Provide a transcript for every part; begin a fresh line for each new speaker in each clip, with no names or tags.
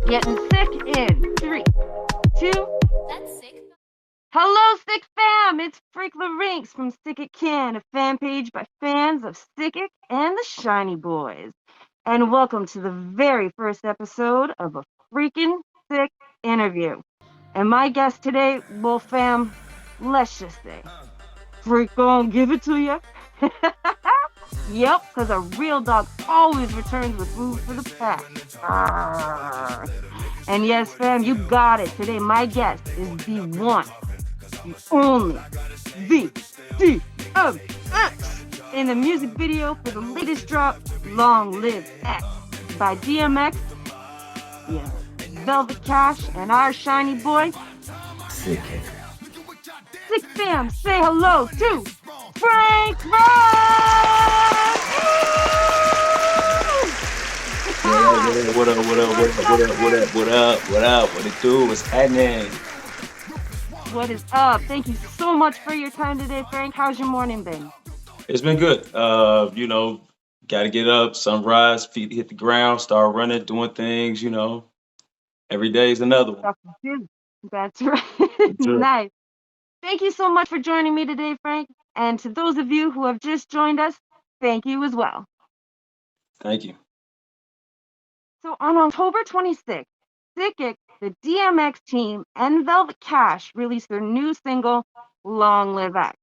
Getting sick in 3, 2.
That's sick.
Hello, Sick Fam! It's Freq from SICKICK.can, a fan page by fans of Sickick and the Shiny Boys. And welcome to the very first episode of a freaking sick interview. And my guest today, well, fam, let's just say, Freq gon' give it to you. Yep, because a real dog always returns with food for the pack. Arr. And yes, fam, you got it. Today, my guest is the one, the only, the DMX in the music video for the latest drop, Long Live X, by DMX, yeah, Velvet Cash, and our shiny boy,
Sick.
Sick Fam. Say hello to Freq Rhymes!
What up? What it do? What's happening?
What is up? Thank you so much for your time today, Frank. How's your morning been?
It's been good. Gotta get up, sunrise, feet hit the ground, start running, doing things, Every day is another one.
Stuff to do. That's right.
Sure.
Nice. Thank you so much for joining me today, Frank. And to those of you who have just joined us, thank you as well.
Thank you.
So on October 26th, Sickick, the DMX team, and Velvet Cash released their new single, Long Live X.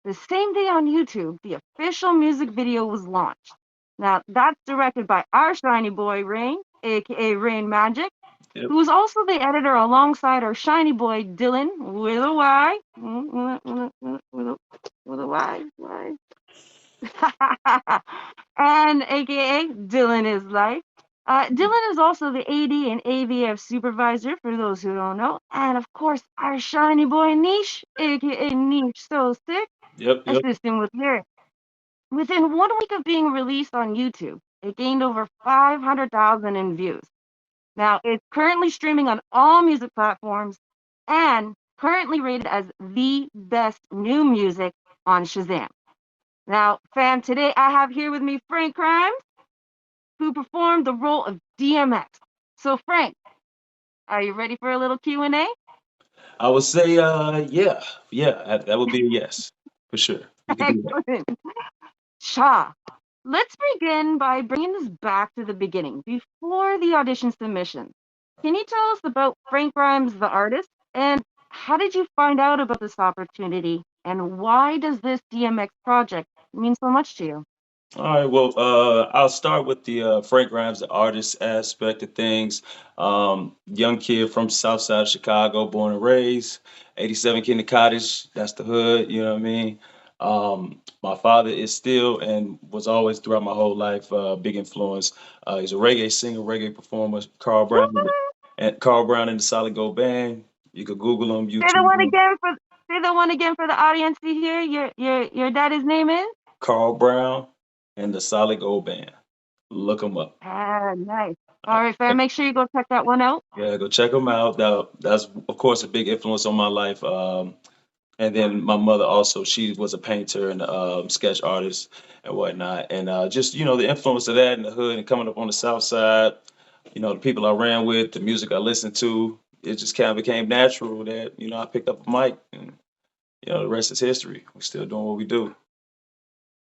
The same day on YouTube, the official music video was launched. Now, that's directed by our shiny boy, Rain, aka Rain Magic,
Yep.
who is also the editor alongside our shiny boy, Dylan, with a Y. With a Y. And aka Dylan is Life. Dylan is also the AD and AVF supervisor, for those who don't know. And of course, our shiny boy Niche, aka Niche So Sick,
Yep.
assisting with lyrics. Within 1 week of being released on YouTube, it gained over 500,000 in views. Now, it's currently streaming on all music platforms and currently rated as the best new music on Shazam. Now, fam, today I have here with me Frank Crimes, who performed the role of DMX. So, Frank, are you ready for a little Q&A?
I would say, that would be a yes, for sure. You can do that.
Excellent. Cha. Let's begin by bringing this back to the beginning, before the audition submission. Can you tell us about Frank Grimes, the artist, and how did you find out about this opportunity, and why does this DMX project mean so much to you?
All right, well, I'll start with the Frank Grimes, the artist aspect of things. Young kid from South Side of Chicago, born and raised, 87 Kidney Cottage, that's the hood, you know what I mean? My father is still and was always throughout my whole life a big influence. He's a reggae singer, reggae performer, Carl Brown and the Solid Gold Band. You could Google him,
Say the
YouTube
one
him.
again for the audience to hear. Your daddy's name is?
Carl Brown and the Solid Gold Band. Look him up.
Ah, nice. All right, fam, make sure you go check that one out.
Yeah, go check them out. That's of course a big influence on my life. And then my mother also, she was a painter and sketch artist and whatnot. And just the influence of that in the hood and coming up on the South Side, the people I ran with, the music I listened to, it just kind of became natural that I picked up a mic and the rest is history. We're still doing what we do.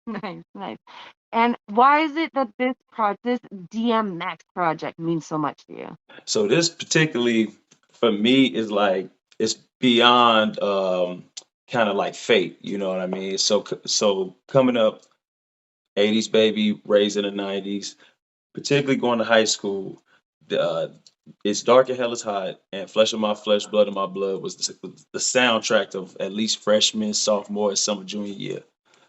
Nice, nice. And why is it that this DMX project means so much to you?
So this particularly for me is like it's beyond kind of like fate, you know what I mean? So coming up 80s baby, raised in the 90s, particularly going to high school, the, it's dark and hell is hot, and flesh of my flesh, blood of my blood was the soundtrack of at least freshman, sophomore, and summer junior year.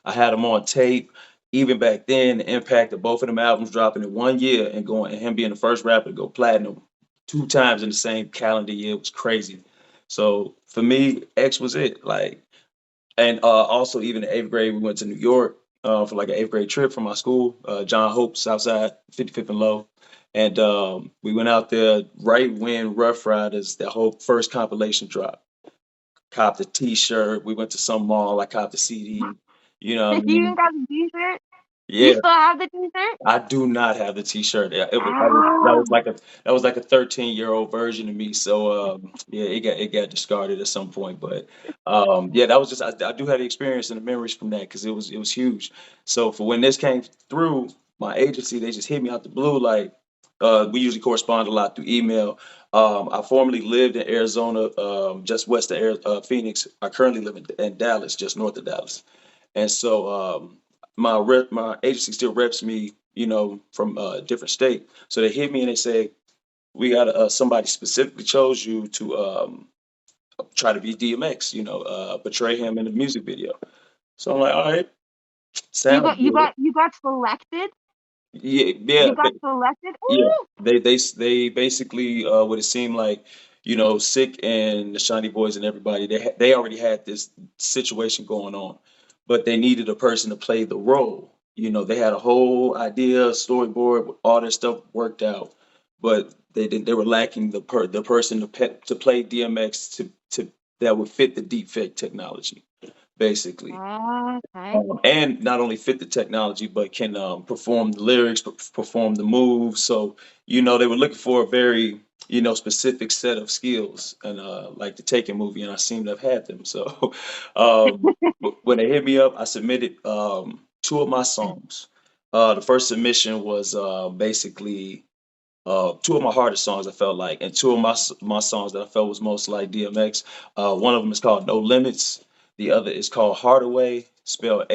I had them on tape. Even back then, the impact of both of them albums dropping in 1 year and him being the first rapper to go platinum 2 times in the same calendar year was crazy. So for me, X was it. Like, and also even in 8th grade, we went to New York for like an 8th grade trip from my school, John Hope, Southside, 55th and Low. And we went out there right when Rough Riders, the whole first compilation dropped. Copped a T-shirt. We went to some mall. I copped a CD. You know what I
You even
mean?
got the t-shirt? You
Yeah,
still have the T-shirt?
I do not have the T-shirt. Yeah, it was
Ah,
that was like a 13-year-old version of me. So yeah, it got discarded at some point. But yeah, that was just I do have the experience and the memories from that because it was huge. So for when this came through, my agency they just hit me out the blue like we usually correspond a lot through email. I formerly lived in Arizona, just west of Phoenix. I currently live in Dallas, just north of Dallas. And so my agency still reps me, you know, from a different state. So they hit me and they say, we got somebody specifically chose you to try to be DMX, you know, portray him in the music video. So I'm like, all right, sounds good.
you got selected.
Yeah, yeah,
You got selected.
yeah,
Ooh,
they basically what it seemed like, you know, Sick and the Shiny Boys and everybody they already had this situation going on, but they needed a person to play the role. You know, they had a whole idea, storyboard, all their stuff worked out, but they were lacking the person to play DMX to that would fit the deep fake technology, basically.
okay.
And not only fit the technology, but can perform the lyrics, perform the moves. So, you know, they were looking for a very, you know, specific set of skills, and like the Taken movie, and I seem to have had them. So, when they hit me up, I submitted two of my songs. The first submission was basically two of my hardest songs I felt like, and two of my songs that I felt was most like DMX. One of them is called No Limits. The other is called Hardaway, spelled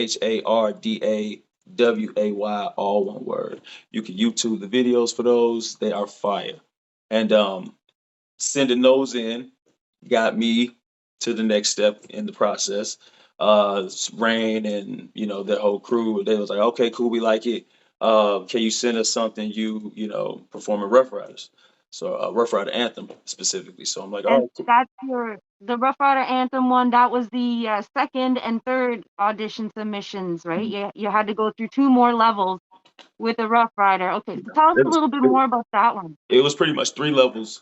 Hardaway, all one word. You can YouTube the videos for those; they are fire. And sending those in got me to the next step in the process. Rain and you know the whole crew, they was like, okay, cool, we like it. Can you send us something you know performing Rough Riders? So Rough Rider anthem specifically. So I'm like, all
And
right, cool.
that's the Rough Rider Anthem one. That was the second and third audition submissions, right? You had to go through two more levels with the Rough Rider. Okay, so tell us
It
a
was,
little bit
it,
more about that one.
it was pretty much three levels,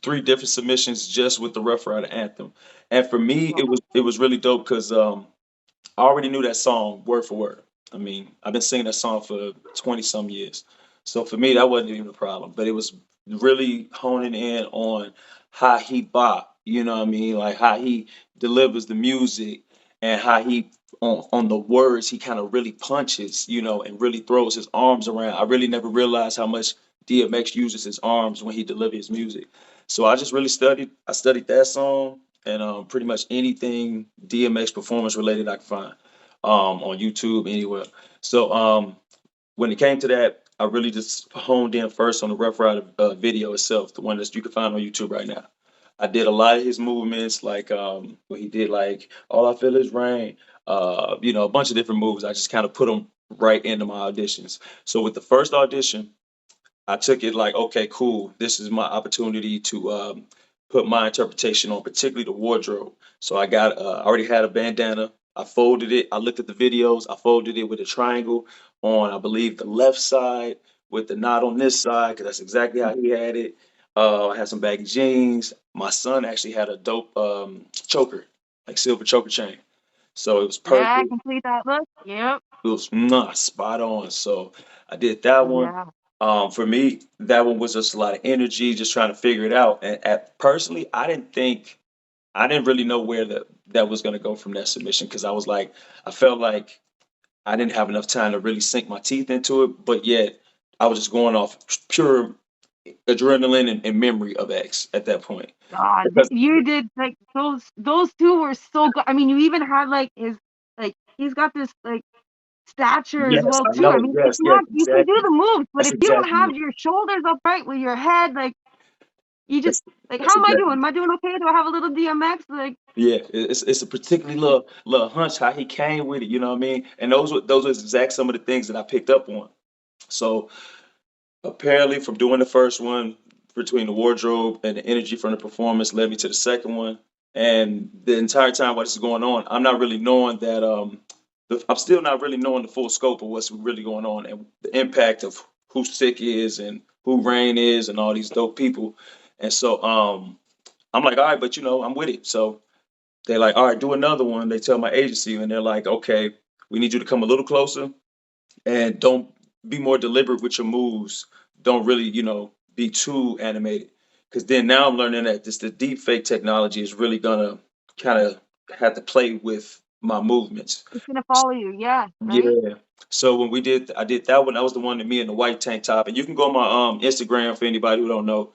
three different submissions just with the Rough Rider anthem. And for me,
Wow.
it was really dope because I already knew that song word for word. I mean, I've been singing that song for 20 some years. So for me, that wasn't even a problem. But it was really honing in on how he bop, you know what I mean? Like how he delivers the music and how he, on the words, he kind of really punches, you know, and really throws his arms around. I really never realized how much DMX uses his arms when he delivers his music. So I just really I studied that song and pretty much anything DMX performance related I could find on YouTube anywhere. So when it came to that, I really just honed in first on the Rough Rider video itself, the one that you can find on YouTube right now. I did a lot of his movements, like what he did, like "All I Feel Is Rain," you know, a bunch of different moves. I just kind of put them right into my auditions. So with the first audition, I took it like, okay, cool. This is my opportunity to put my interpretation on, particularly the wardrobe. So I already had a bandana. I folded it. I looked at the videos. I folded it with a triangle on, I believe, the left side with the knot on this side, because that's exactly how he had it. I had some baggy jeans. My son actually had a dope choker, like silver choker chain. So it was
Yeah,
perfect.
complete that look. Yep.
It was spot on. So I did that one.
Yeah.
For me, that one was just a lot of energy, just trying to figure it out. And personally, I didn't really know where that was going to go from that submission because I was like, I felt like I didn't have enough time to really sink my teeth into it. But yet, I was just going off pure adrenaline and memory of X at that point.
God,
Because
you did like those two were so good. I mean, you even had like his like he's got this like stature as
yes,
well
I
too. I
know.
mean,
Yes, yes,
you can do
exactly.
the moves, but
That's
if you don't
exactly
have
it.
your shoulders upright with your head, like you just
That's
like,
that's
how am I
exactly
doing? Am I doing okay? Do I have a little DMX? Like,
Yeah, it's a particularly little hunch how he came with it, you know what I mean? And those were exact some of the things that I picked up on. So apparently, from doing the first one, between the wardrobe and the energy from the performance led me to the second one. And the entire time while this is going on, I'm not really knowing that I'm still not really knowing the full scope of what's really going on and the impact of who Sick is and who Rain is and all these dope people. And so I'm like, all right, but you know, I'm with it. So they're like, all right, do another one. They tell my agency, and they're like, okay, we need you to come a little closer. and don't be more deliberate with your moves. Don't really, be too animated. Because then now I'm learning that the deep fake technology is really gonna kind of have to play with my movements.
It's gonna follow you. Yeah, right.
Yeah. So when I did that one. That was the one to me in the white tank top. And you can go on my Instagram for anybody who don't know.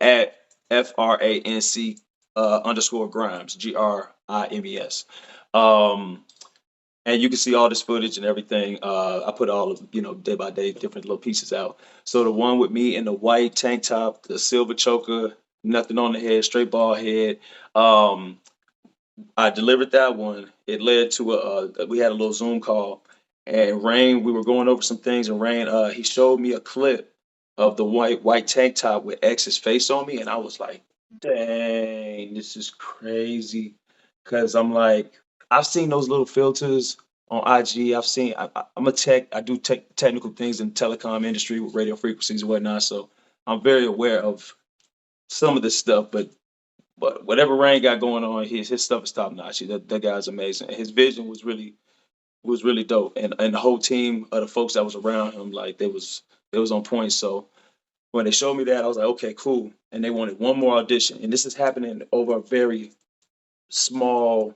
At FRANC underscore Grimes, GRIMES. Um, and you can see all this footage and everything. I put all of, day by day different little pieces out. So the one with me in the white tank top, the silver choker, nothing on the head, straight bald head. Um, I delivered that one. It led to we had a little Zoom call, and Rain, we were going over some things, and Rain, he showed me a clip of the white tank top with X's face on me, and I was like, dang, this is crazy, because I'm like, I've seen those little filters on IG. I've seen, I'm a tech, I do technical things in the telecom industry with radio frequencies and whatnot, so I'm very aware of some of this stuff, but whatever Rain got going on, his stuff is top notch. That guy's amazing. His vision was really dope, and the whole team of the folks that was around him, like they was on point. So when they showed me that, I was like, okay, cool. And they wanted one more audition, and this is happening over a very small,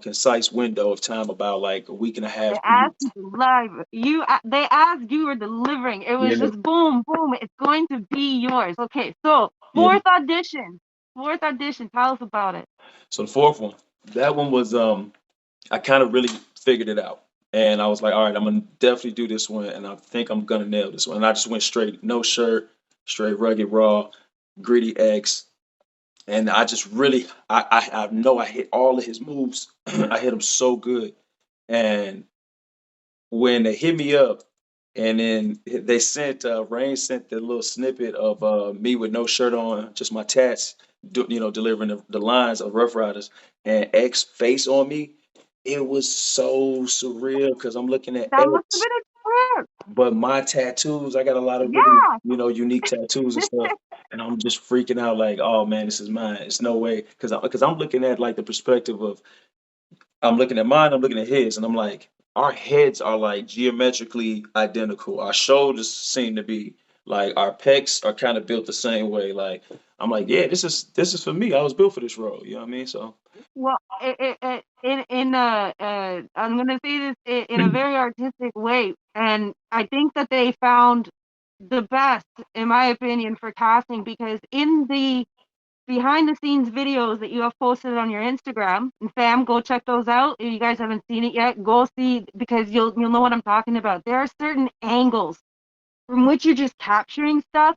concise window of time, about like a week and a
They
half, 2 weeks.
asked you to live. They asked, you were delivering. It was
Yeah,
just boom, boom. It's going to be yours. Okay, so
yeah.
fourth audition. Fourth audition. Tell us about it.
So the fourth one, that one was I kind of really figured it out. And I was like, all right, I'm gonna definitely do this one, and I think I'm gonna nail this one. And I just went straight, no shirt, straight rugged raw, greedy X, and I just really, I know I hit all of his moves. I hit him so good, and when they hit me up, and then they sent Rain sent the little snippet of me with no shirt on, just my tats, delivering the lines of Rough Riders, and X face on me. It was so surreal because I'm looking at
That must have
X,
been a trip.
but my tattoos, I got a lot of really,
Yeah.
unique tattoos and stuff. And I'm just freaking out like, oh man, this is mine. It's no way. Because I'm looking at like the perspective of, I'm looking at mine, I'm looking at his, and I'm like, our heads are like geometrically identical. Our shoulders seem to be like, our pecs are kind of built the same way. Like, I'm like, yeah, this is for me. I was built for this role. You know what I mean? So
Well, I'm gonna say this in a very artistic way, and I think that they found the best, in my opinion, for casting, because in the behind the scenes videos that you have posted on your Instagram, and fam, go check those out. If you guys haven't seen it yet, go see, because you'll know what I'm talking about. There are certain angles from which you're just capturing stuff,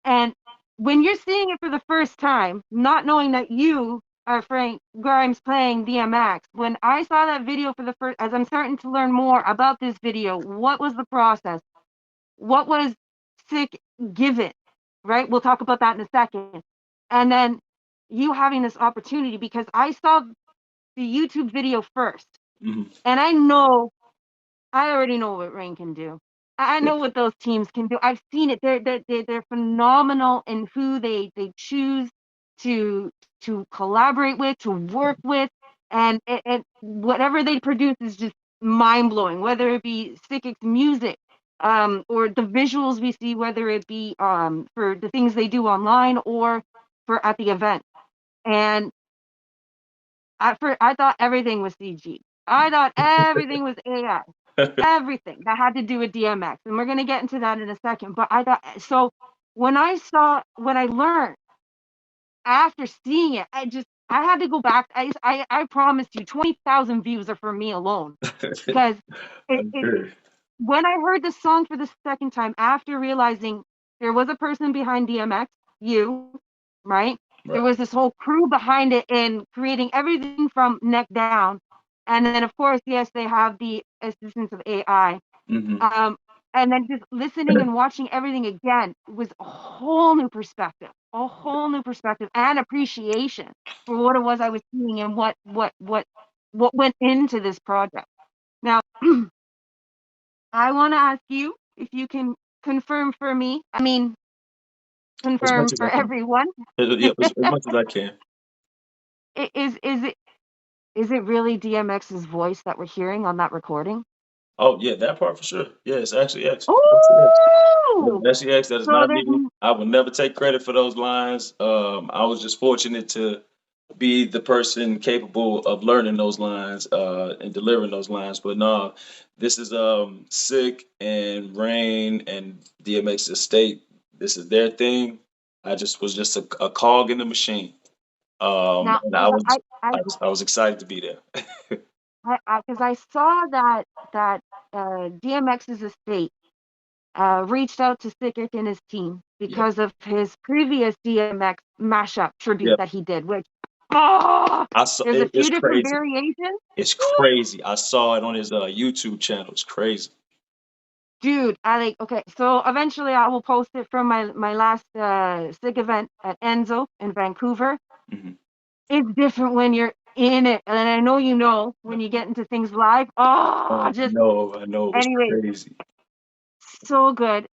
and when you're seeing it for the first time, not knowing that you are Frank Grimes playing DMX, when I saw that video for the first, as I'm starting to learn more about this video, what was the process? What was Sick given? Right? We'll talk about that in a second. And then you having this opportunity, because I saw the YouTube video first,
mhm.
and I already know what Rain can do. I know what those teams can do. I've seen it. They're phenomenal in who they choose to collaborate with, to work with, and whatever they produce is just mind blowing. Whether it be Sickic's music, or the visuals we see, whether it be for the things they do online or for at the event. And I thought everything was CG. I thought everything was AI, everything that had to do with DMX. And we're going to get into that in a second. But I thought, so when I learned after seeing it, I had to go back. I promised you 20,000 views are for me alone, because it
Okay.
when I heard the song for the second time, after realizing there was a person behind DMX, you, right? There
Right.
was this whole crew behind it in creating everything from neck down. And then, of course, yes, they have the assistance of AI.
Hmm.
Um, and then just listening and watching everything again was a whole new perspective and appreciation for what it was I was seeing, and what went into this project. Now, I want to ask you if you can confirm for me. I mean,
As much
confirm
as
for
I can.
everyone.
Yeah, as much as I can.
Is it really DMX's voice that we're hearing on that recording?
Oh yeah, that part for sure. Yeah, it's actually X. Actually X.
Ooh!
Yeah, actually X. That is
So
not me. I will never take credit for those lines. I was just fortunate to be the person capable of learning those lines and delivering those lines. But no, this is Sick and Rain and DMX Estate. This is their thing. I just was just a cog in the machine.
now,
And
because
I was excited to be there.
because I saw that DMX's estate reached out to Sickick and his team
Yep.
because of his previous DMX mashup tribute
Yep.
that he did, which oh,
I saw
there's a
it, it's
few different
crazy.
variations.
It's crazy. I saw it on his YouTube channel. It's crazy.
Dude, I like okay, so eventually I will post it from my last SICK event at Enzo in Vancouver.
Hmm.
It's different when you're in it, and I know you know when you get into things live. Oh,
Oh,
just
I know it was
anyway,
crazy.
so good.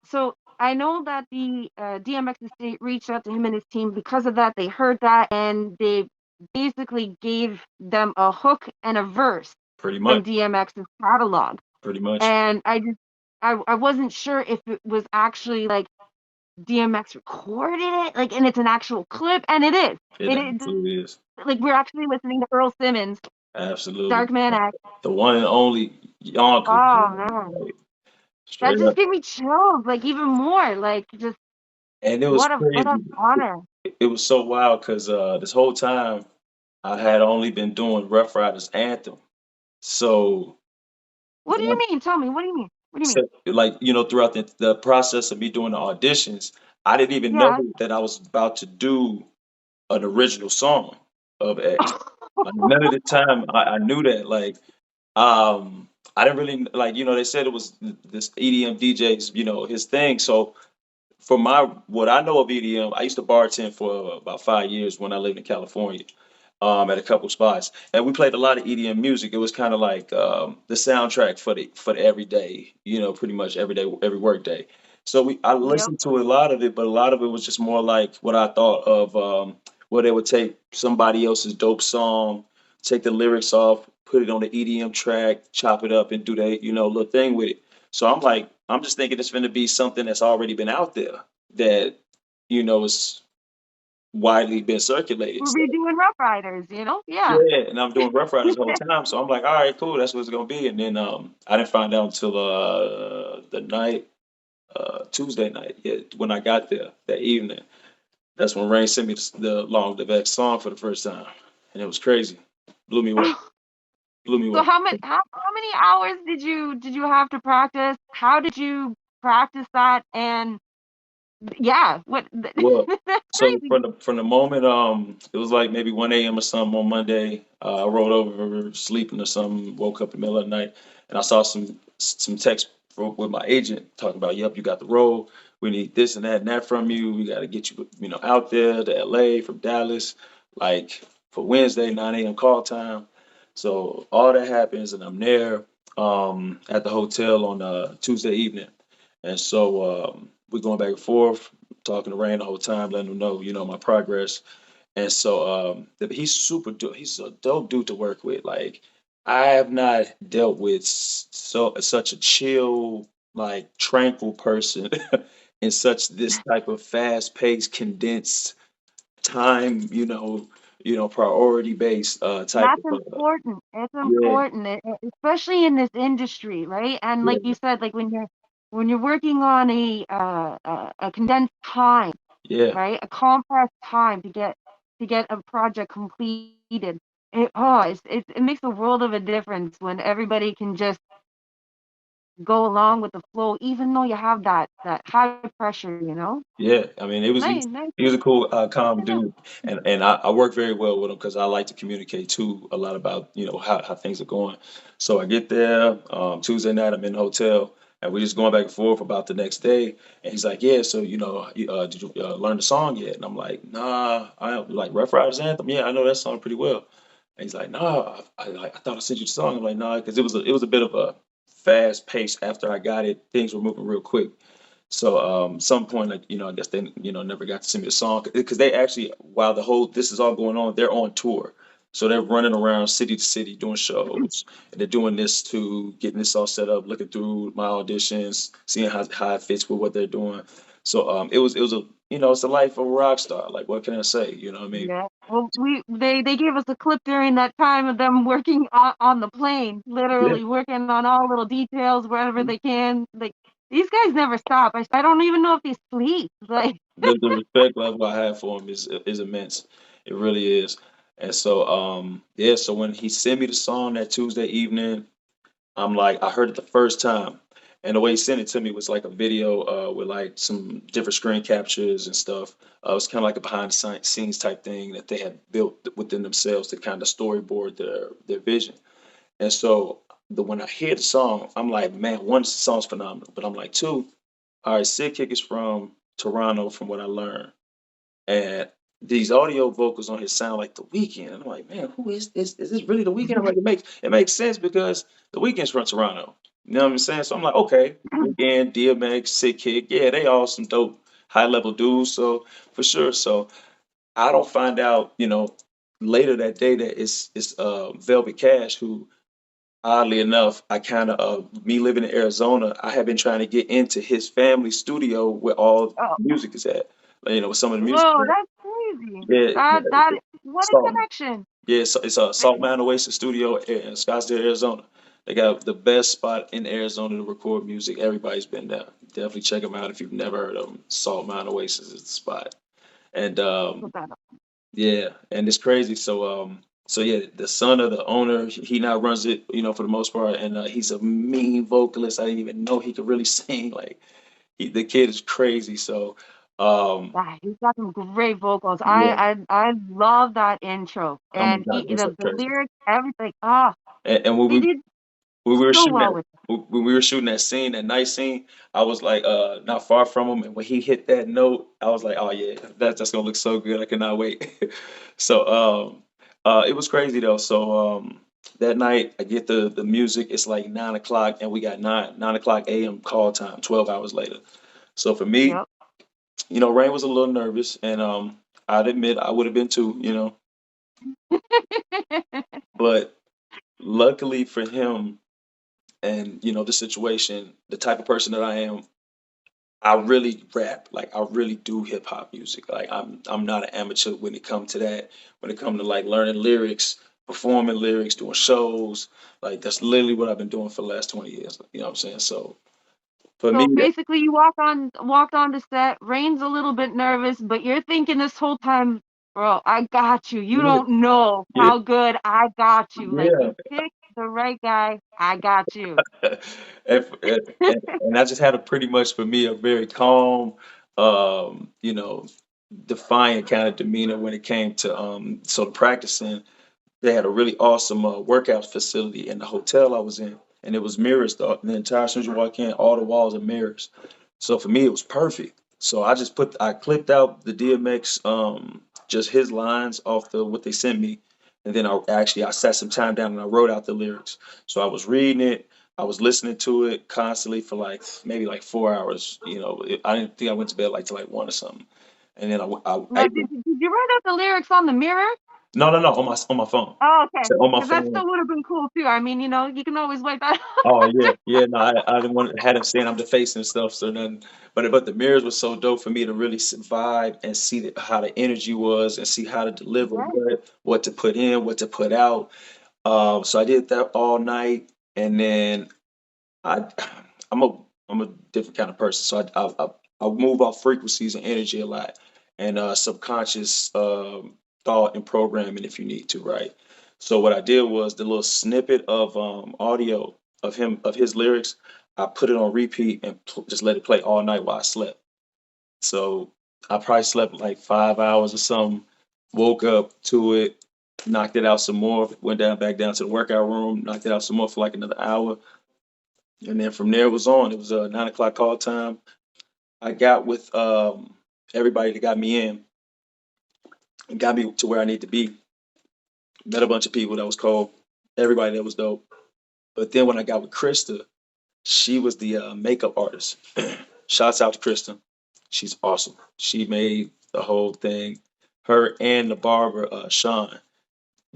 So I know that the DMX estate reached out to him and his team because of that. They heard that and they basically gave them a hook and a verse
Pretty
from
much.
DMX's catalog.
Pretty much.
And I wasn't sure if it was actually like DMX recorded it, like, and it's an actual clip, and it is.
It
It is
absolutely is.
like we're actually listening to Earl Simmons,
Absolutely.
Dark Man Act.
The one and only Yonkers.
Oh man,
Like,
that
straight
just
up.
gave me chills, like even more, like just
And it was
what
crazy.
an honor.
It was so wild because this whole time I had only been doing Rough Riders Anthem. So
What do you mean? Tell me. What do you mean? What do you mean?
so, like, throughout the process of me doing the auditions, I didn't even know
Yeah.
that I was about to do an original song of X. Like none of the time I knew that. Like, I didn't really like, they said it was this EDM DJ's, his thing. So for my what I know of EDM, I used to bartend for about 5 years when I lived in California, at a couple spots, and we played a lot of EDM music. It was kind of like the soundtrack for the everyday, pretty much every day, every work day. So I
Yep.
listened to a lot of it, but a lot of it was just more like what I thought of, where they would take somebody else's dope song, take the lyrics off, put it on the EDM track, chop it up, and do their little thing with it. So I'm like, I'm just thinking it's going to be something that's already been out there that is widely been circulated.
We'll
So
be doing Rough Riders, you know? Yeah.
yeah, and I'm doing Rough Riders the whole time. So I'm like, all right, cool, that's what it's gonna be. And then I didn't find out until the night, Tuesday night, yeah, when I got there that evening. That's when Rain sent me the Vex song for the first time, and it was crazy. Blew me away. Blew me
So
away.
how many hours did you have to practice? How did you practice that? And yeah, what
Well,
that's
so
crazy.
from the moment it was like maybe 1 a.m. or something on Monday. I rolled over sleeping or something, woke up in the middle of the night, and I saw some text with my agent talking about, "Yep, you got the role. We need this and that from you. We got to get you, out there to LA from Dallas, like for Wednesday 9 a.m. call time." So all that happens, and I'm there at the hotel on Tuesday evening, and so we're going back and forth talking to Rain the whole time, letting him know, my progress. And so he's super dope. He's a dope dude to work with. Like I have not dealt with such a chill, like tranquil person in such this type of fast paced, condensed time, priority based type
That's
of
important. It's
yeah,
important, especially in this industry, right? And like you
yeah,
said, like when you're working on a condensed time,
yeah,
right? A compressed time to get a project completed. It makes a world of a difference when everybody can just go along with the flow, even though you have that high pressure, you know?
yeah. I mean,
Nice, nice.
he was a cool, calm dude, and I work very well with him because I like to communicate too a lot about how things are going. So I get there Tuesday night. I'm in the hotel, and we're just going back and forth about the next day. And he's like, "Yeah, so did you learn the song yet?" And I'm like, "Nah, I like Rough Riders Anthem. Yeah, I know that song pretty well." And he's like, "Nah, I thought I sent you the song." I'm like, "Nah," because it was a bit of a fast pace after I got it. Things were moving real quick. So some point, like I guess they never got to send me a song because they actually, while the whole this is all going on, they're on tour. So they're running around city to city doing shows, and they're doing this to getting this all set up, looking through my auditions, seeing how it fits with what they're doing. So it was a it's the life of a rock star. Like what can I say? You know what I mean?
Yeah. Well, they gave us a clip during that time of them working on the plane,
Yeah.
literally working on all little details wherever they can. Like these guys never stop. I don't even know if they sleep. Like
The respect level I have for him is immense. It really is. And so yeah, so when he sent me the song that Tuesday evening, I'm like, I heard it the first time, and the way he sent it to me was like a video with like some different screen captures and stuff. It was kind of like a behind the scenes type thing that they had built within themselves to kind of storyboard their vision. And so when I hear the song, I'm like, man, one, the song's phenomenal, but I'm like, two, all right, Sid Kick is from Toronto, from what I learned, and these audio vocals on his sound like The Weeknd. And I'm like, man, who is this? Is this really The Weeknd? I'm like, it makes sense because The Weeknd's from Toronto. You know what I'm saying? So I'm like, okay, Weeknd, DMX, Sick Kick, yeah, they all some dope high level dudes. So for sure. So I don't find out, later that day that it's Velvet Cash who, oddly enough, I kind of me living in Arizona, I have been trying to get into his family studio where all
oh,
music is at. Like, with some of the music.
whoa, that's crazy.
Yeah,
That
yeah.
what a
Salt.
connection.
Yeah, it's a Salt Mountain Oasis studio in Scottsdale, Arizona. They got the best spot in Arizona to record music. Everybody's been there. Definitely check them out if you've never heard of them. Salt Mountain Oasis is the spot. And
Put that up.
yeah, and it's crazy. So yeah, the son of the owner, he now runs it, for the most part, and he's a mean vocalist. I didn't even know he could really sing. Like the kid is crazy. So um,
Ah, he's got some great vocals.
yeah,
I love that intro
oh my
and
God, it's so
the
crazy.
lyrics, everything. Ah,
And when
they
we
did
when we were
so
shooting
well
that
with
when we were shooting that scene, that night scene, I was like not far from him, and when he hit that note, I was like, oh yeah, that's gonna look so good. I cannot wait. So it was crazy though. So that night I get the music. It's like 9 o'clock, and we got 9 o'clock a.m. call time. 12 hours later. So for me,
Yep.
Rain was a little nervous, and I'd admit I would have been too. But luckily for him, and the situation, the type of person that I am, I really rap. Like I really do hip hop music. Like I'm not an amateur when it comes to that. When it comes to like learning lyrics, performing lyrics, doing shows, like that's literally what I've been doing for the last 20 years. You know what I'm saying? So for me,
So basically, you walked on the set. Rain's a little bit nervous, but you're thinking this whole time, bro, I got you. You
yeah,
don't know
yeah,
how good I got you. Like
yeah.
you picked the right guy. I got you.
And I just had a pretty much for me a very calm, um, you know, defiant kind of demeanor when it came to sort of practicing. They had a really awesome workout facility in the hotel I was in, and it was mirrors. The entire, as soon as you walk in, all the walls are mirrors. So for me, it was perfect. So I clipped out the DMX, just his lines off the what they sent me, and then I sat some time down and I wrote out the lyrics. So I was reading it, I was listening to it constantly for like maybe like 4 hours. I didn't think I went to bed like till like 1 or something, and then I
Now, did you write out the lyrics on the mirror?
no, on my phone.
Oh, okay.
So on my
Because that
phone.
still would have been cool too. I mean, you can always wipe that.
Oh yeah, yeah. No, I didn't want had him saying I'm defacing stuff, so nothing. But the mirrors was so dope for me to really vibe and see how the energy was and see how to deliver
Right.
what to put in, what to put out. So I did that all night, and then I I'm a I'm a different kind of person, so I move off frequencies and energy a lot, and subconscious thought and programming if you need to, right? So what I did was the little snippet of audio of his lyrics, I put it on repeat and just let it play all night while I slept. So I probably slept like 5 hours or something. Woke up to it, knocked it out some more, went back down to the workout room, knocked it out some more for like another hour, and then from there it was on. It was 9 o'clock call time. I got with everybody that got me in and got me to where I need to be. Met a bunch of people that was cool. Everybody that was dope. But then when I got with Krista, she was the makeup artist. Shouts out to Krista. She's awesome. She made the whole thing. Her and the barber, Sean.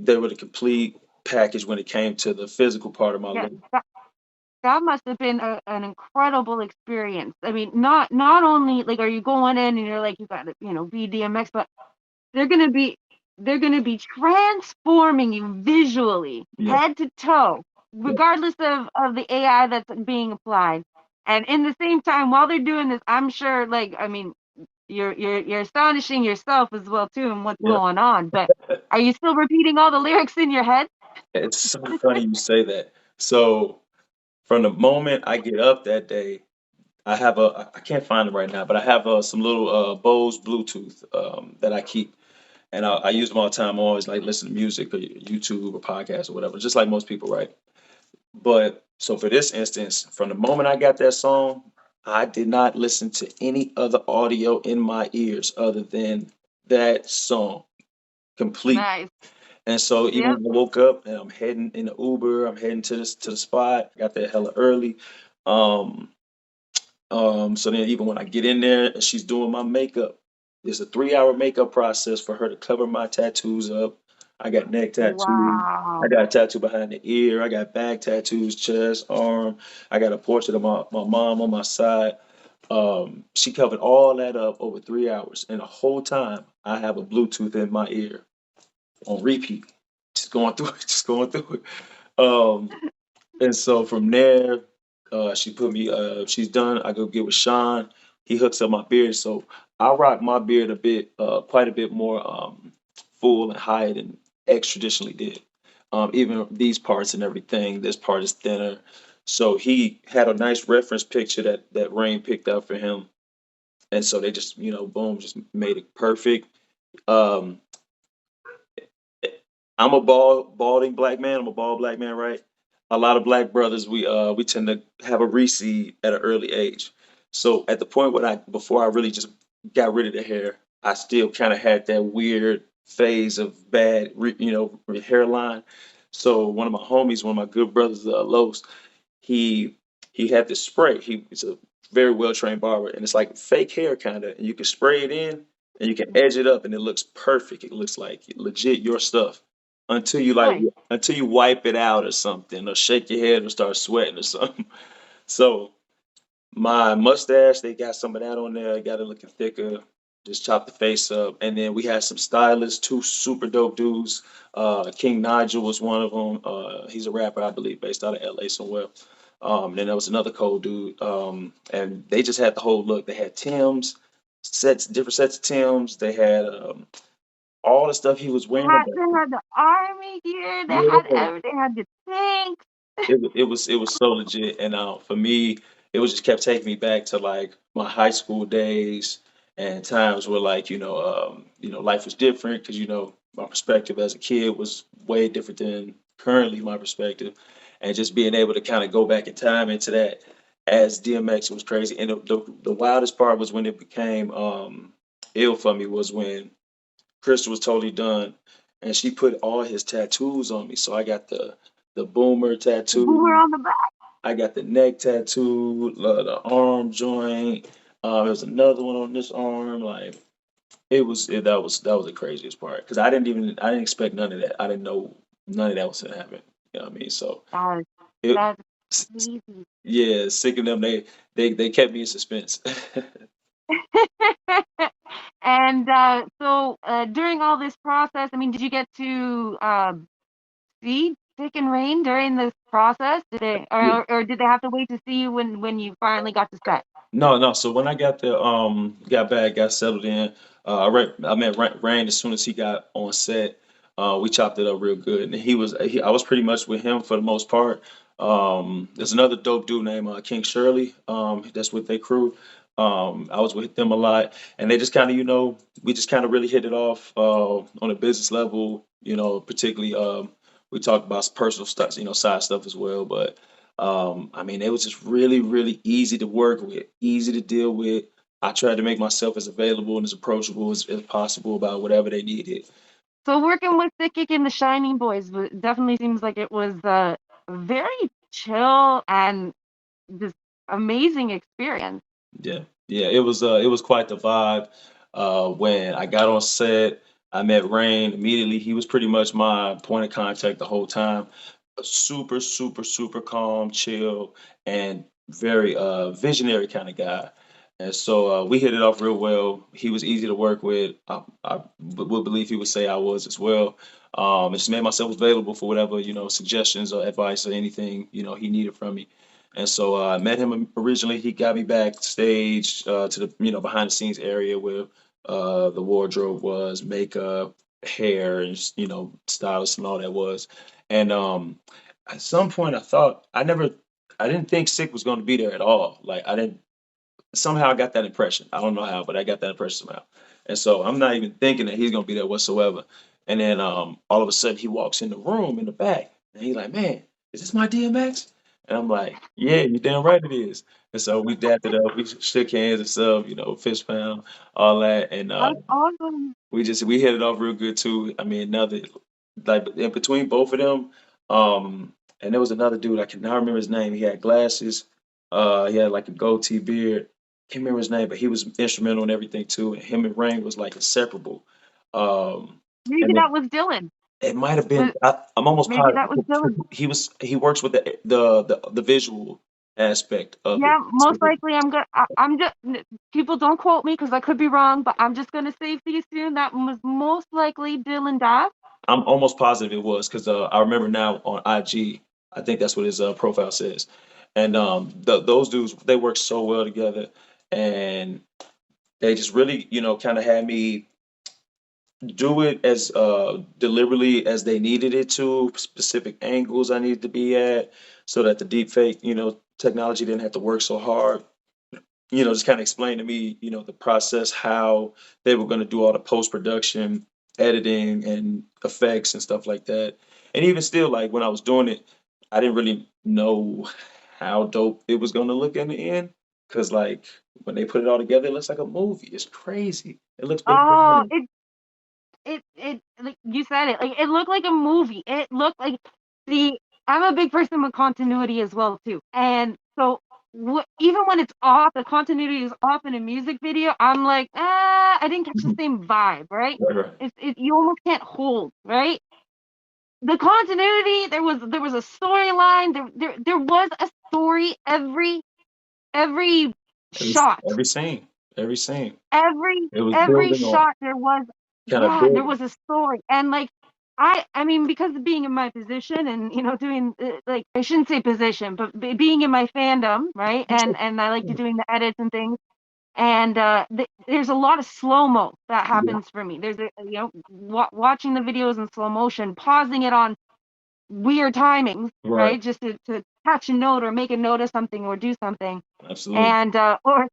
they were the complete package when it came to the physical part of my
Yeah,
life.
that must have been an incredible experience. I mean, not only like are you going in and you're like you got to be DMX, but they're gonna be they're gonna be transforming you visually,
Yeah,
head to toe,
yeah,
regardless of the AI that's being applied. And in the same time, while they're doing this, I'm sure, like, I mean, you're astonishing yourself as well too, and what's
yeah.
going on. But are you still repeating all the lyrics in your head?
It's so funny you say that. So from the moment I get up that day, I can't find it right now, but I have some little Bose Bluetooth that I keep, and I use them all the time. I always like listen to music or YouTube or podcast or whatever, just like most people, right? But so for this instance, from the moment I got that song, I did not listen to any other audio in my ears other than that song complete.
Nice.
And so even
Yep.
when I woke up and I'm heading in the Uber, I'm heading to the spot, got there hella early. Um, so then even when I get in there and she's doing my makeup, it's a 3 hour makeup process for her to cover my tattoos up. I got neck tattoos. I
Wow.
got a tattoo behind the ear. I got back tattoos, chest, arm. I got a portrait of my mom on my side. She covered all that up over 3 hours. And the whole time I have a Bluetooth in my ear on repeat, just going through it, just going through it. And so from there, she put me. She's done. I go get with Sean. He hooks up my beard. So I rock my beard a bit, quite a bit more full and high than X traditionally did. Even these parts and everything, this part is thinner. So he had a nice reference picture that Rain picked up for him, and so they just boom, just made it perfect. Um, I'm a balding black man. I'm a bald black man, right? A lot of black brothers, we tend to have a reseed at an early age. So at the point when I before I really just got rid of the hair, I still kind of had that weird phase of bad, hairline. So one of my homies, one of my good brothers, Los, he he had this spray. He's a very well trained barber, and it's like fake hair kind of. And you can spray it in, and you can edge it up, and it looks perfect. It looks like legit your stuff until you like
Nice.
until you wipe it out or something, or shake your head or start sweating or something. So my mustache, they got some of that on there. Got it looking thicker. Just chop the face up, and then we had some stylists, two super dope dudes. King Nigel was one of them. He's a rapper, I believe, based out of LA somewhere. Then there was another cold dude, and they just had the whole look. They had Tim's sets, different sets of Tim's. They had all the stuff he was wearing.
They had the army gear. They had
Yeah,
everything. They had the tanks.
it was so legit, and for me, it was just kept taking me back to like my high school days and times where like life was different because my perspective as a kid was way different than currently my perspective, and just being able to kind of go back in time into that as DMX was crazy, and the wildest part was when it became ill for me was when Crystal was totally done, and she put all his tattoos on me. So I got the boomer
The boomer
tattoo,
on the back.
I got the neck tattoo, the arm joint. There was another one on this arm. Like that was the craziest part because I didn't expect none of that. I didn't know none of that was gonna happen. You know what I mean? So
That,
it,
that's crazy.
yeah, sick of them. They kept me in suspense.
And so during all this process, I mean, did you get to see Dick and Rain during this process? Did they, or did they have to wait to see you when you finally got to set?
No, no. So when I got there, got back, got settled in. I met Rain as soon as he got on set. We chopped it up real good, and I was pretty much with him for the most part. There's another dope dude named King Shirley. That's with their crew. I was with them a lot, and they just kind of, we just kind of really hit it off on a business level. Particularly, we talked about some personal stuff, side stuff as well, but. I mean, it was just really, really easy to work with, easy to deal with. I tried to make myself as available and as approachable as possible about whatever they needed.
So working with Sickick and the Shining Boys definitely seems like it was a very chill and this amazing experience.
Yeah, yeah, it was quite the vibe when I got on set. I met Rain immediately. He was pretty much my point of contact the whole time. A super, super, super calm, chill, and very visionary kind of guy. And so we hit it off real well. He was easy to work with. Would believe he would say I was as well. I just made myself available for whatever, suggestions or advice or anything, he needed from me. And so I met him originally. He got me backstage to the, behind the scenes area where the wardrobe was, makeup, hair, and stylist and all that was. And at some point, I didn't think Sick was going to be there at all. Like I didn't. Somehow I got that impression. I don't know how, but I got that impression somehow. And so I'm not even thinking that he's going to be there whatsoever. And then all of a sudden he walks in the room in the back, and he's like, "Man, is this my DMX?" And I'm like, "Yeah, you damn right it is." And so we dapped it up. We shook hands and stuff, fist pound, all that, and
That's awesome.
we hit it off real good too. I mean, another like in between both of them, and there was another dude I cannot remember his name. He had glasses, he had like a goatee beard. Can't remember his name, but he was instrumental in everything too. And him and Rain was like inseparable.
Maybe
And
that was Dylan.
it might have been.
Was
I'm almost
maybe that
positive
was Dylan.
he works with the visual aspect of it.
Yeah, most likely I'm just people don't quote me because I could be wrong, but I'm just gonna say for you soon that was most likely Dylan Daff.
I'm almost positive it was because I remember now on IG. I think that's what his profile says. And those dudes they work so well together, and they just really kind of had me do it as deliberately as they needed it to, specific angles I needed to be at, so that the deep fake technology didn't have to work so hard. Just kind of explain to me, the process, how they were going to do all the post production, editing, and effects and stuff like that. And even still, like when I was doing it, I didn't really know how dope it was going to look in the end. Cause like when they put it all together, it looks like a movie. It's crazy. It looks
Oh,
bananas.
it like you said it, like it looked like a movie. It looked like the I'm a big person with continuity as well too, and so even when it's off, the continuity is off in a music video. I'm like, I didn't catch the
Mhm.
same vibe, right?
Right, right.
You almost can't hold, right? The continuity, there was a storyline, there was a story every
Every
shot,
every scene, every scene. It was
every
building on,
shot there was,
kind of
yeah, there
building.
was a story. And like I mean, because of being in my position and doing like I shouldn't say position, but being in my fandom, right? And I like to doing the edits and things. And there's a lot of slow mo that
Yeah,
happens for me. There's a watching the videos in slow motion, pausing it on weird timings,
right.
right? Just to catch a note or make a note of something or do something.
Absolutely.
And or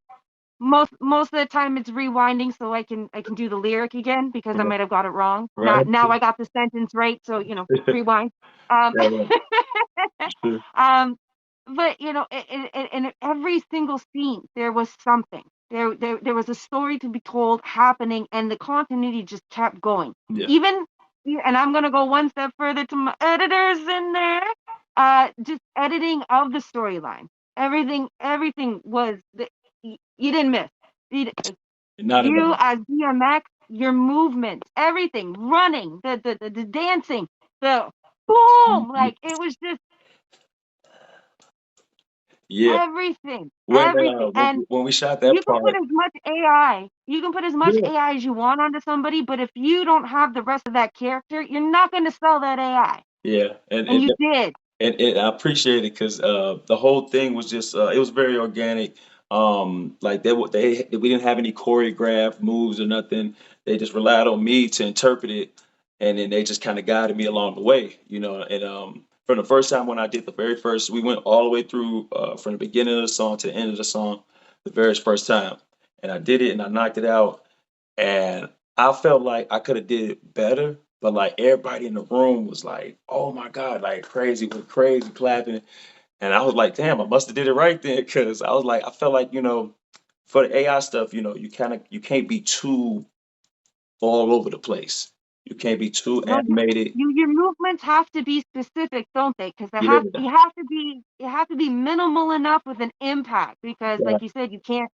most of the time it's rewinding so I can do the lyric again because I
Right.
might have got it wrong.
Right.
Now I got the sentence right, so rewind. Um,
Yeah, right. Sure.
um, but in every single scene there was something. There was a story to be told happening, and the continuity just kept going.
Yeah.
Even and I'm gonna go one step further to my editors in there. Just editing of the storyline. Everything was you didn't miss.
Not at
You
all.
as DMX, your movements, everything, running, the dancing, the boom, like it was just
Yeah.
everything,
When
everything. And
when we shot that
you can put
part,
as much AI, you can put as much
yeah,
AI as you want onto somebody, but if you don't have the rest of that character, you're not going to sell that AI.
yeah,
And you did.
and I appreciate it because the whole thing was just it was very organic. Like we didn't have any choreographed moves or nothing. They just relied on me to interpret it, and then they just kind of guided me along the way, And from the first time when I did the very first, we went all the way through from the beginning of the song to the end of the song, the very first time, and I did it and I knocked it out. And I felt like I could have did it better, but like everybody in the room was like, "Oh my god!" Like crazy, went crazy clapping, and I was like, "Damn, I must have did it right then," because I was like, I felt like for the AI stuff, you can't be too all over the place. You can't be too
No,
animated.
your movements have to be specific, don't they? Because they have
Yeah,
you have to be minimal enough with an impact. Because
yeah,
like you said, you can't.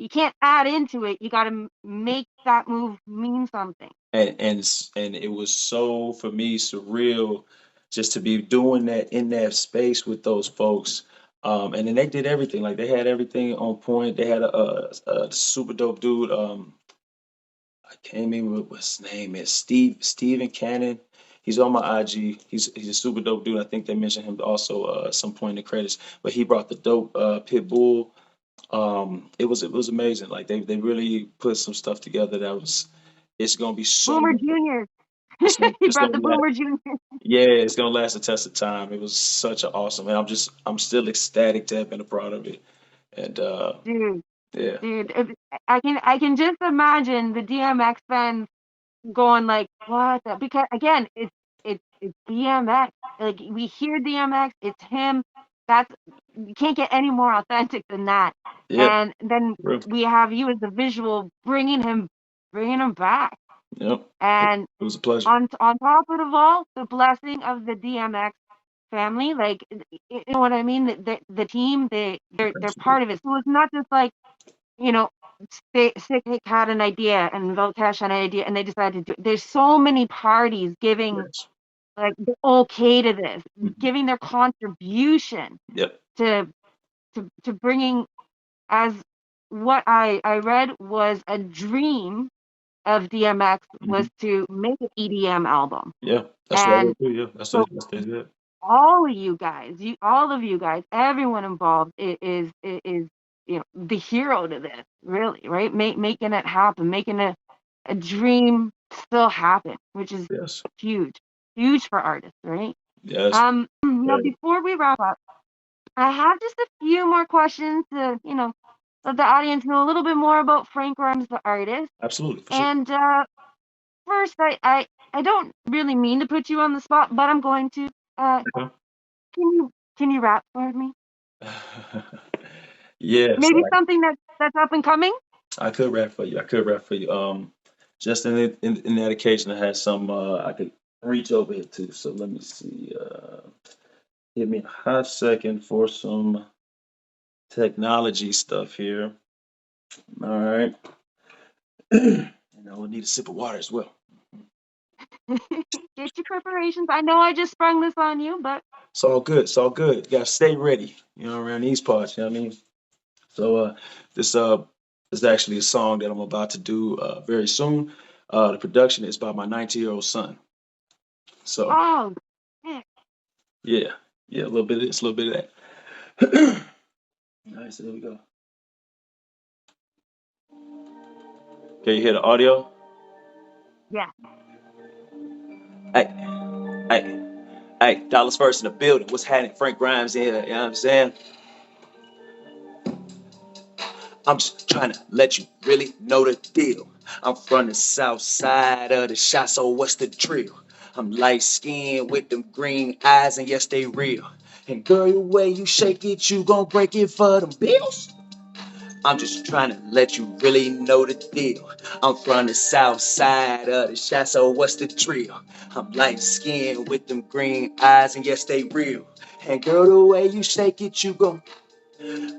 you can't add into it. You got to make that move mean something.
And it was so for me surreal just to be doing that in that space with those folks. And then they did everything. Like they had everything on point. They had a super dope dude. I can't remember what his name is. Steven Cannon. He's on my IG. He's a super dope dude. I think they mentioned him also at some point in the credits. But he brought the dope pit bull. It was amazing. Like they really put some stuff together that was. It's gonna be so.
Boomer Junior. He
It's
brought
gonna
the
last.
Boomer Junior.
Yeah, it's gonna last the test of time. It was such an awesome, and I'm still ecstatic to have been a part of it. And
Dude,
yeah,
dude, I can just imagine the DMX fans going like, "What?" Because again, it's DMX. Like we hear DMX, it's him. That's you can't get any more authentic than that.
yeah,
And then
real,
we have you as the visual bringing him back.
yep.
And
It was a pleasure.
on top of it all, the blessing of the DMX family, like you know what I mean. The team, they're part
Absolutely.
of it. So it's not just like you know, Sickick had an idea and Vokesh had an idea and they decided to do it. There's so many parties giving
Yes.
like the okay to this,
Mhm.
giving their contribution
Yep.
to to bringing as what I read was a dream of DMX
Hmm.
was to make an EDM album.
Yeah, that's what I
And
would do. Yeah, that's
so
what that's it.
all of you guys, all of you guys, everyone involved is the hero to this, really, right? Making it happen, making a dream still happen, which is
Yes.
huge, huge for artists, right?
Yes. Right.
Before we wrap up, I have just a few more questions to, let the audience know a little bit more about Frank Grimes, the artist.
Absolutely, for sure.
And first, I don't really mean to put you on the spot, but I'm going to. Uh,
Okay.
can you can you rap for me?
Yes,
Maybe something that's up and coming.
I could rap for you. I could rap for you. Just in that occasion, I had some I could reach over here to. So let me see. Give me a hot second for some technology stuff here. All right. And I will need a sip of water as well.
Get your preparations. I know I just sprung this on you, but
It's all good. It's all good. You gotta stay ready. Around these parts. You know what I mean? So this is actually a song that I'm about to do very soon. The production is by my 19-year-old son. So
oh, shit.
yeah, yeah, a little bit of this, a little bit of that. All right, so here we go. Can you hear the audio?
Yeah.
Hey, hey, hey, Dollars First in the building. What's happening? Frank Grimes in here. You know what I'm saying? I'm just trying to let you really know the deal. I'm from the south side of the shot, so what's the drill? I'm light skinned with them green eyes, and yes, they real. And girl, the way you shake it, you gon' break it for them bills. I'm just trying to let you really know the deal. I'm from the south side of the shot, so what's the drill? I'm light skinned with them green eyes, and yes, they real. And girl, the way you shake it, you gon'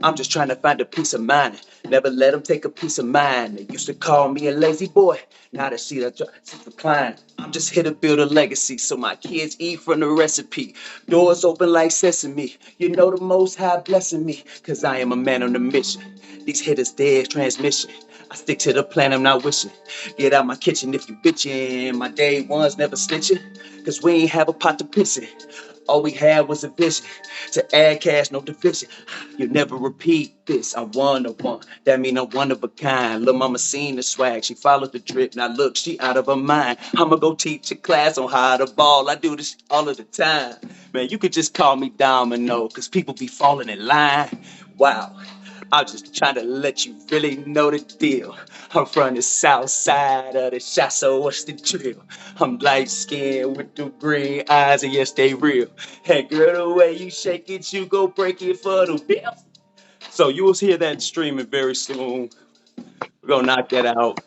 I'm just trying to find a peace of mind. Never let them take a piece of mine. They used to call me a lazy boy. Now they see that decline. I'm just here to build a legacy so my kids eat from the recipe. Doors open like sesame. You know the most high blessing me. Cause I am a man on a mission. These hitters dead transmission. I stick to the plan, I'm not wishing. Get out my kitchen if you bitchin'. My day ones never snitching. Cause we ain't have a pot to piss in. All we had was a vision to add cash, no division. You never repeat this. I'm one of one. That mean I'm one of a kind. Lil' mama seen the swag. She followed the drip. Now look, she out of her mind. I'ma go teach a class on how to ball. I do this all of the time. Man, you could just call me Domino, cause people be falling in line. Wow. I'm just trying to let you really know the deal. I'm from the south side of the shot, so what's the drill? I'm light skinned with the green eyes, and yes, they real. Hey, girl, the way you shake it, you go break it for the bills. So you will hear that streaming very soon. We're gonna knock that out.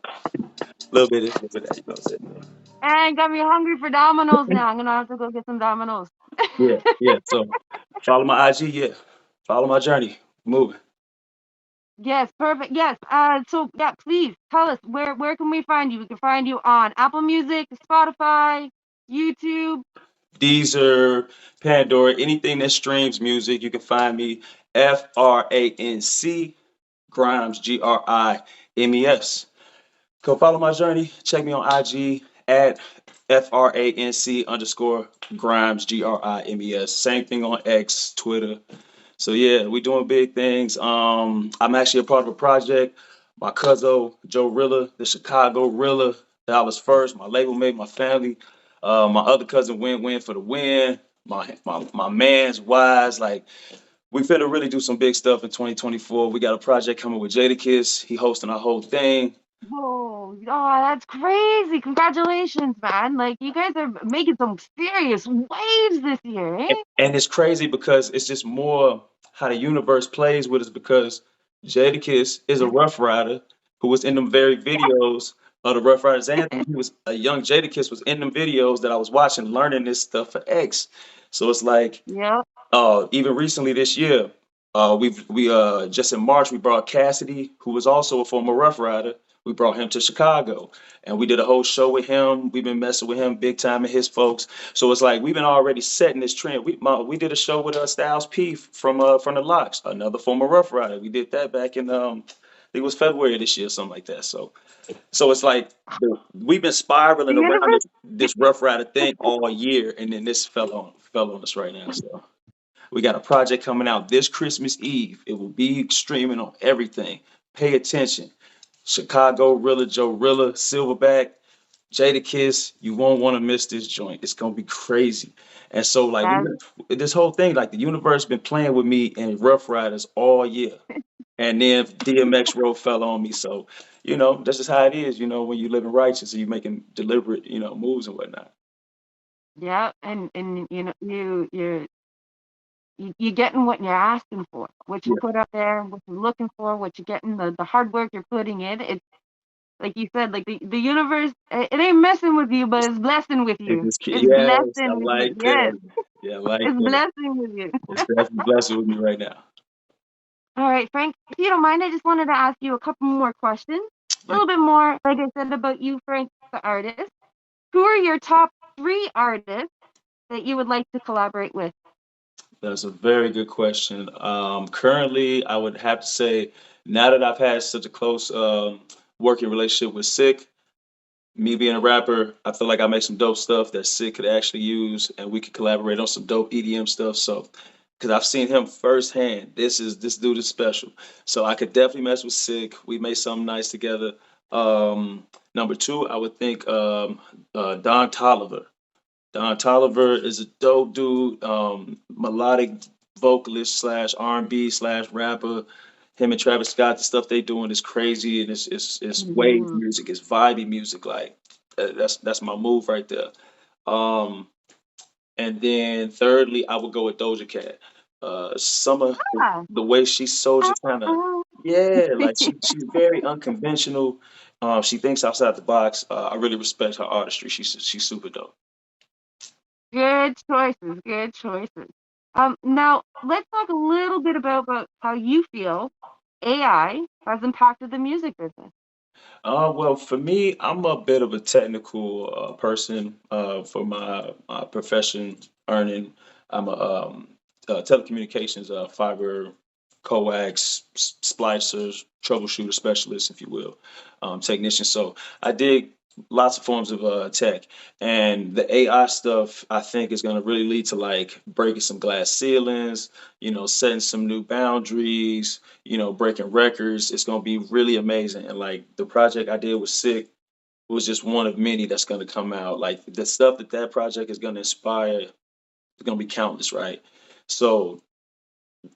A little bit of this, a little bit of that, you know what I'm saying?
And got me hungry for Domino's now. I'm gonna have to go get some Domino's.
Yeah, yeah. So follow my IG, yeah. Follow my journey. Moving.
Yes, perfect. Yes. So yeah, please tell us where can we find you? We can find you on Apple Music, Spotify, YouTube.
Deezer, Pandora, anything that streams music, you can find me. FRANC Grimes, GRIMES. Go follow my journey. Check me on IG at FRANC underscore Grimes, GRIMES. Same thing on X, Twitter. So yeah, we doing big things. I'm actually a part of a project. My cousin Joe Rilla, the Chicago Rilla, Dallas first. My label mate, my family. My other cousin win for the win. My man's wise. Like we finna really do some big stuff in 2024. We got a project coming with Jadakiss. He hosting our whole thing.
Whoa, oh, that's crazy. Congratulations, man. Like you guys are making some serious waves this year, eh?
And it's crazy because it's just more how the universe plays with us because Jadakiss is a Rough Rider who was in them very videos of the Rough Riders anthem. He was a young Jadakiss was in them videos that I was watching, learning this stuff for X. So it's like
Yep.
even recently this year, we just in March we brought Cassidy, who was also a former Rough Rider. We brought him to Chicago, and we did a whole show with him. We've been messing with him big time and his folks. So it's like we've been already setting this trend. We did a show with Styles P from the Locks, another former Rough Rider. We did that back in I think it was February this year, something like that. So it's like we've been
The
spiraling around
universe.
this Rough Rider thing all year, and then this fell on us right now. So. We got a project coming out this Christmas Eve. It will be streaming on everything. Pay attention. Chicago Rilla, Joe Rilla, Silverback, Jada Kiss. You won't want to miss this joint. It's gonna be crazy. And so like we
That's
been this whole thing, like the universe been playing with me and Rough Riders all year. And then DMX road fell on me. So, that's just how it is, when you living righteous and you making deliberate, moves and whatnot.
yeah, and you getting what you're asking for, what you
Yeah.
put up there, what you're looking for, what you're getting, the hard work you're putting in. It's like you said, like the universe, it ain't messing with you, but it's blessing with you. It's
Yes, I
blessing with you.
like
Yes,
that. Yeah, I like
it's
that.
blessing with you.
It's definitely blessing with me right now.
All right, Frank, if you don't mind, I just wanted to ask you a couple more questions. A
Yeah,
little bit more, like I said, about you, Frank, the artist. Who are your top three artists that you would like to collaborate with?
that's a very good question. Currently, I would have to say, now that I've had such a close working relationship with Sick, me being a rapper, I feel like I make some dope stuff that Sick could actually use, and we could collaborate on some dope EDM stuff. So, because I've seen him firsthand, this dude is special. So I could definitely mess with Sick. We made something nice together. Number two, I would think Don Tolliver. Don Tolliver is a dope dude, melodic vocalist slash R&B slash rapper. Him and Travis Scott, the stuff they doing is crazy, and it's wave
Hmm.
music, it's vibey music. Like that's my move right there. Um, and then thirdly, I would go with Doja Cat. Some of
Ah,
the way she's so
ah,
just kind of
ah.
yeah, like she's very unconventional. She thinks outside the box. I really respect her artistry. She's super dope.
Good choices, good choices. Now let's talk a little bit about how you feel AI has impacted the music business.
Well, for me, I'm a bit of a technical person for my profession earning. I'm a telecommunications fiber coax splicer troubleshooter specialist, if you will, technician. So I dig lots of forms of tech, and the AI stuff I think is going to really lead to like breaking some glass ceilings, setting some new boundaries, breaking records. It's gonna be really amazing. And like the project I did with Sick was just one of many that's gonna come out. Like the stuff that project is gonna inspire is gonna be countless, right? So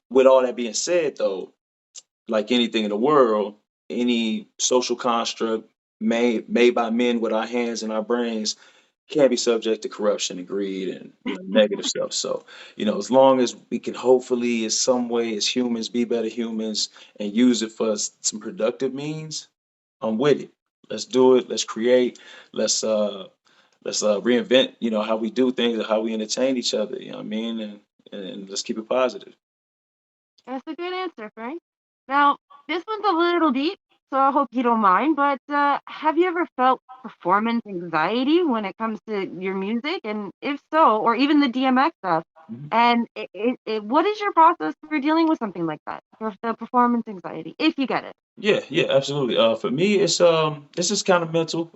with all that being said, though, like anything in the world, any social construct made by men with our hands and our brains can't be subject to corruption and greed and negative stuff. So as long as we can hopefully, in some way, as humans, be better humans and use it for some productive means, I'm with it. Let's do it. Let's create. Let's uh let's reinvent. How we do things and how we entertain each other. You know what I mean? And let's keep it positive.
That's a good answer, Frank. Now, This one's a little deep, so I hope you don't mind. But have you ever felt performance anxiety when it comes to your music? And if so, or even the DMX stuff,
Mhm.
and what is your process for dealing with something like that, for the performance anxiety, if you get it?
Yeah, yeah, absolutely. For me, it's just kind of mental.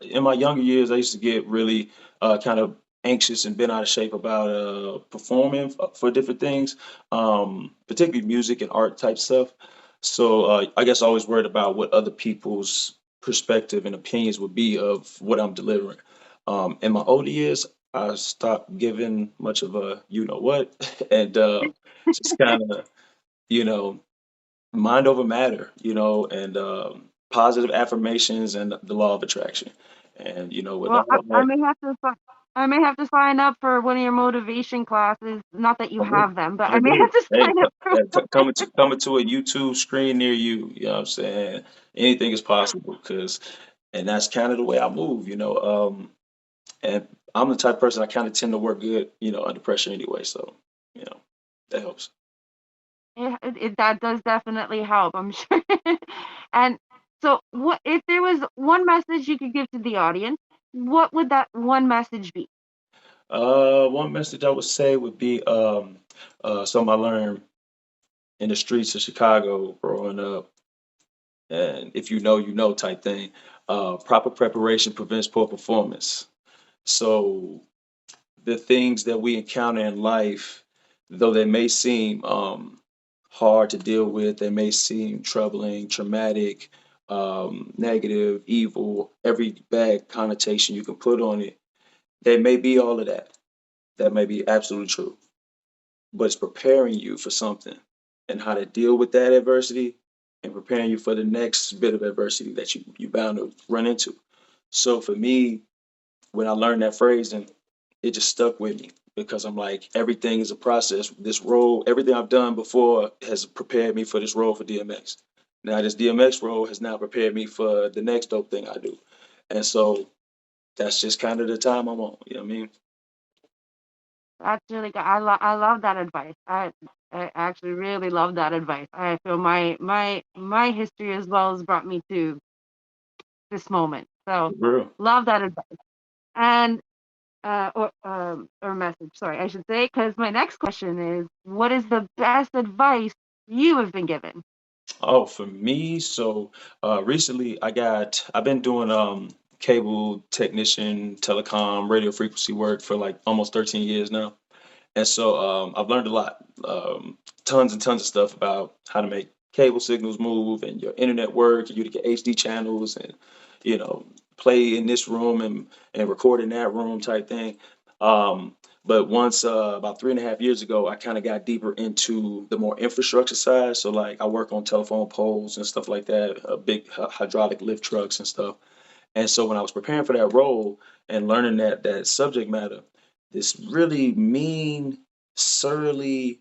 In my younger years, I used to get really kind of anxious and bent out of shape about performing for different things, particularly music and art type stuff. So I guess I always worried about what other people's perspective and opinions would be of what I'm delivering. In my older years, I stopped giving much of a you know what, and just kind of you know mind over matter, and positive affirmations and the law of attraction. And with
Well,
all of
I
that,
may have to I may have to sign up for one of your motivation classes. Not that you
I'm with
have them, but
I'm
I may
with it.
have to
Hey,
sign up for
coming to a YouTube screen near you. You know what I'm saying? Anything is possible because, and that's kind of the way I move. And I'm the type of person I kind of tend to work good, under pressure anyway. So, you know, that helps.
that does definitely help, I'm sure. And so, what if there was one message you could give to the audience? What would that one message be?
One message I would say would be something I learned in the streets of Chicago growing up, and if you know type thing. Proper preparation prevents poor performance. So the things that we encounter in life, though they may seem hard to deal with, they may seem troubling, traumatic, negative, evil, every bad connotation you can put on it, they may be all of that. That may be absolutely true, but it's preparing you for something and how to deal with that adversity and preparing you for the next bit of adversity that you bound to run into. So for me, when I learned that phrase, and it just stuck with me because I'm like, everything is a process. This role, everything I've done before has prepared me for this role for DMX. Now this DMX role has now prepared me for the next dope thing I do. And so that's just kind of the time I'm on. You know what I mean?
That's really good. I love that advice. I actually really love that advice. I feel my history as well has brought me to this moment. So,
For real.
love that advice. And or message, sorry, I should say, because my next question is, what is the best advice you have been given?
Oh, for me, so recently I've been doing cable technician, telecom, radio frequency work for like almost 13 years now. And so I've learned a lot, tons and tons of stuff about how to make cable signals move and your internet work, and you to get HD channels and, you know, play in this room and record in that room type thing. Um, but once, about 3.5 years ago, I kind of got deeper into the more infrastructure side. So like I work on telephone poles and stuff like that, big hydraulic lift trucks and stuff. And so when I was preparing for that role and learning that subject matter, this really mean, surly,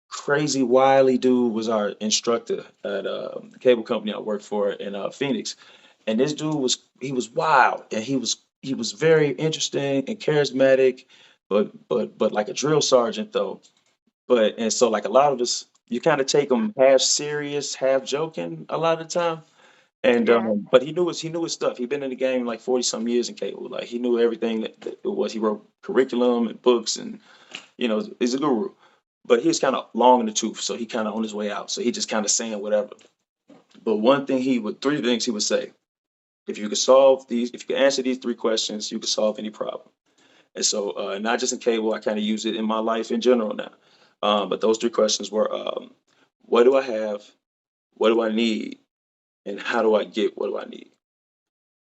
crazy, wily dude was our instructor at the cable company I worked for in Phoenix. And this dude was wild, and he was very interesting and charismatic, but like a drill sergeant though. But and so like a lot of us, you kind of take him half serious, half joking a lot of the time. And
Yeah,
but he knew his stuff. He'd been in the game like 40 some years in cable. Like he knew everything that it was. He wrote curriculum and books, and he's a guru. But he was kind of long in the tooth, so he kind of on his way out. So he just kind of saying whatever. But three things he would say: if you could answer these three questions, you could solve any problem. And so, not just in cable, I kind of use it in my life in general now. But those three questions were: what do I have? What do I need? And how do I get what do I need?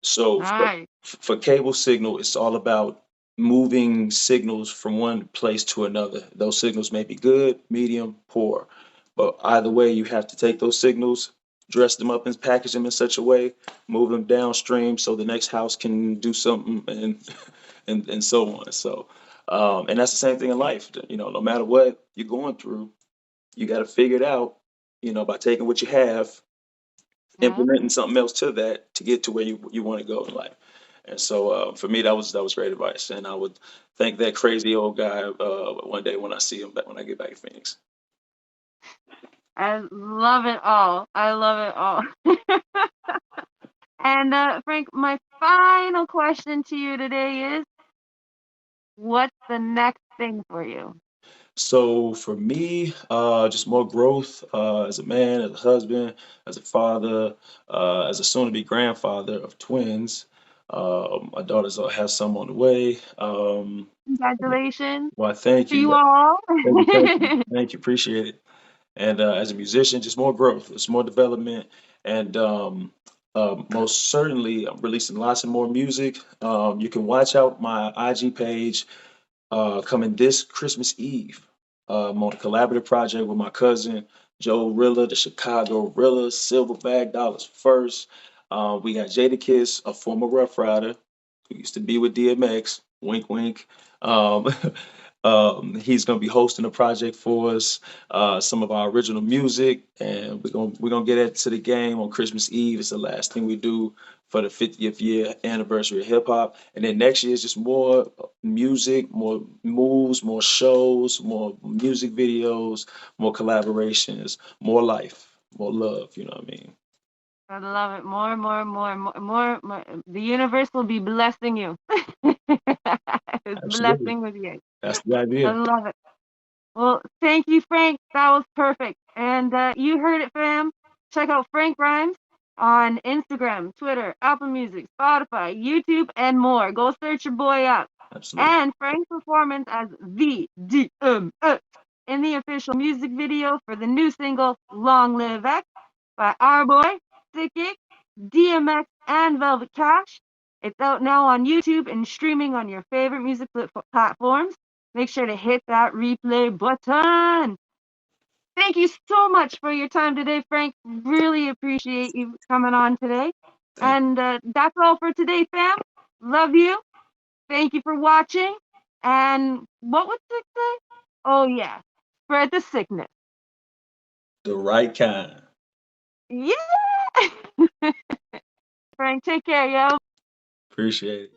So
nice.
for cable signal, it's all about moving signals from one place to another. Those signals may be good, medium, poor, but either way, you have to take those signals, dress them up and package them in such a way, move them downstream so the next house can do something, and and so on. So, and that's the same thing in life. No matter what you're going through, you got to figure it out. By taking what you have,
Yeah.
implementing something else to that to get to where you want to go in life. And so for me, that was great advice, and I would thank that crazy old guy one day when I see him back when I get back to Phoenix.
I love it all. I love it all. And Frank, my final question to you today is, what's the next thing for you?
So for me, just more growth as a man, as a husband, as a father, as a soon-to-be grandfather of twins. My daughters have some on the way.
Congratulations
Well, thank
to
you.
you all.
Thank you. Appreciate it. And as a musician, just more growth, just more development, and most certainly, I'm releasing lots of more music. You can watch out my IG page coming this Christmas Eve. I'm on a collaborative project with my cousin Joe Rilla, the Chicago Rilla, Silverback Dollars First. We got Jada Kiss, a former Rough Rider who used to be with DMX. Wink, wink. Um, he's going to be hosting a project for us, some of our original music, and we're gonna get into the game on Christmas Eve. It's the last thing we do for the 50th year anniversary of hip hop, and then next year is just more music, more moves, more shows, more music videos, more collaborations, more life, more love. You know what I mean?
I love it. More, more, more, more, more, more. The universe will be blessing you. It's
Absolutely,
blessing with you.
that's the
I
idea.
love it. Well, thank you, Frank. That was perfect. And you heard it, fam. Check out Frank Rhymes on Instagram, Twitter, Apple Music, Spotify, YouTube, and more. Go search your boy up.
Absolutely,
And Frank's performance as VDMX in the official music video for the new single Long Live X by our boy, SICKICK, DMX, and Velvet Cash. It's out now on YouTube and streaming on your favorite music platforms. Make sure to hit that replay button. Thank you so much for your time today, Frank. Really appreciate you coming on today.
thank
And that's all for today, fam. Love you. Thank you for watching. And what would Sick say? Oh, yeah. Spread the sickness.
you. The right kind.
Yeah. Frank, take care, yo.
Appreciate it.